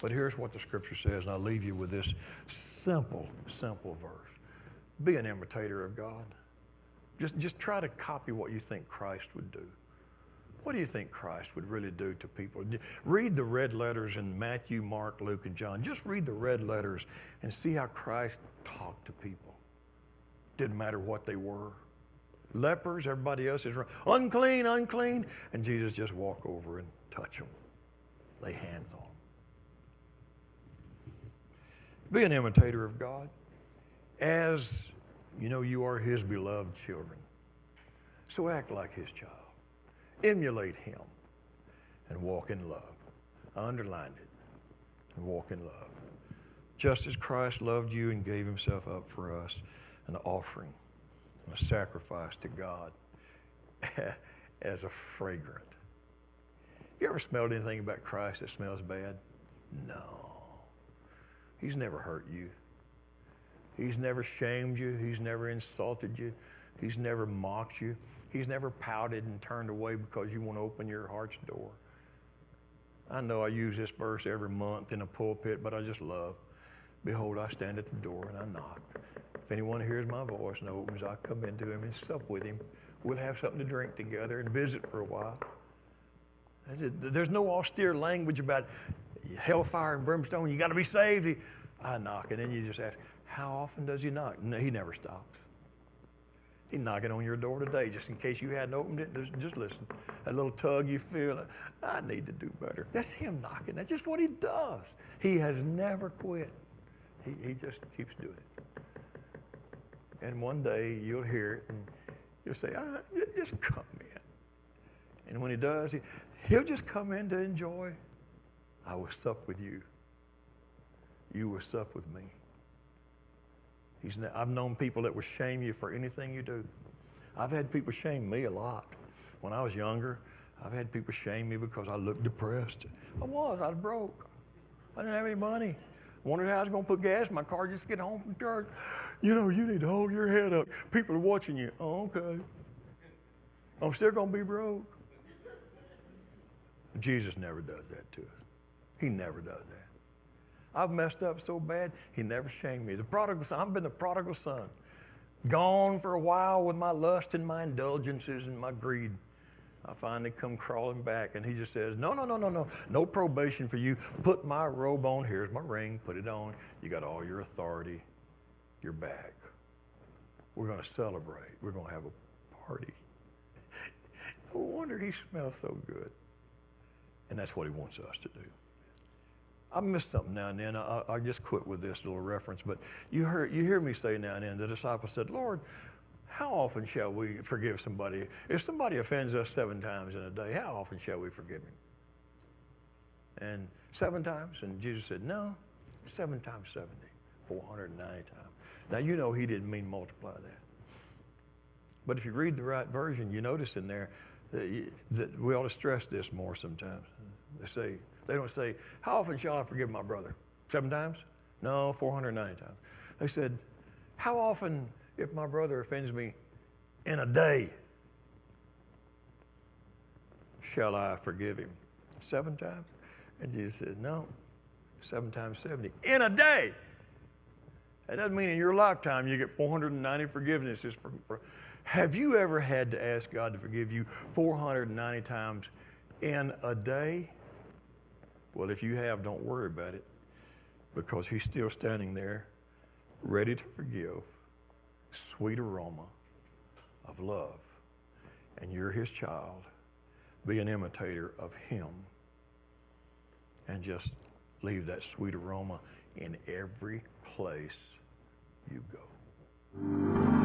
But here's what the scripture says, and I'll leave you with this simple verse. Be an imitator of God. Just try to copy what you think Christ would do. What do you think Christ would really do to people? Read the red letters in Matthew, Mark, Luke, and John. Just read the red letters and see how Christ talked to people. Didn't matter what they were. Lepers, everybody else is unclean, unclean. And Jesus just walk over and touch them. Lay hands on them. Be an imitator of God as you know you are his beloved children. So act like his child. Emulate him and walk in love. I underlined it. And walk in love. Just as Christ loved you and gave himself up for us, an offering, a sacrifice to God as a fragrant. You ever smelled anything about Christ that smells bad? No. He's never hurt you. He's never shamed you. He's never insulted you. He's never mocked you. He's never pouted and turned away because you want to open your heart's door. I know I use this verse every month in a pulpit, but I just love. Behold, I stand at the door and I knock. If anyone hears my voice and opens, I come into him and sup with him. We'll have something to drink together and visit for a while. There's no austere language about hellfire and brimstone. You got to be saved. I knock, and then you just ask, how often does he knock? No, he never stops. He's knocking on your door today, just in case you hadn't opened it. Just listen. That little tug you feel, I need to do better. That's him knocking. That's just what he does. He has never quit. He just keeps doing it. And one day you'll hear it, and you'll say, just come in. And when he does, he'll just come in to enjoy. I will sup with you. You will sup with me. I've known people that will shame you for anything you do. I've had people shame me a lot. When I was younger, I've had people shame me because I looked depressed. I was broke. I didn't have any money. Wondered how I was going to put gas in my car just to get home from church. You know, you need to hold your head up. People are watching you. Oh, okay. I'm still going to be broke. Jesus never does that to us. He never does that. I've messed up so bad, he never shamed me. The prodigal son, I've been the prodigal son. Gone for a while with my lust and my indulgences and my greed. I finally come crawling back, and he just says, no. No probation for you. Put my robe on. Here's my ring. Put it on. You got all your authority. You're back. We're going to celebrate. We're going to have a party. No wonder he smells so good. And that's what he wants us to do. I missed something now and then. I just quit with this little reference, but you hear me say now and then, the disciples said, Lord, how often shall we forgive somebody? If somebody offends us 7 times in a day, how often shall we forgive him? And 7 times? And Jesus said, no, 7 times 70, 490 times. Now, you know he didn't mean multiply that. But if you read the right version, you notice in there that we ought to stress this more sometimes. They don't say, how often shall I forgive my brother? 7 times? No, 490 times. They said, how often, if my brother offends me in a day, shall I forgive him? 7 times? And Jesus said, no, 7 times 70. In a day! That doesn't mean in your lifetime you get 490 forgivenesses. Have you ever had to ask God to forgive you 490 times in a day? Well, if you have, don't worry about it, because he's still standing there, ready to forgive, sweet aroma of love. And you're his child. Be an imitator of him. And just leave that sweet aroma in every place you go.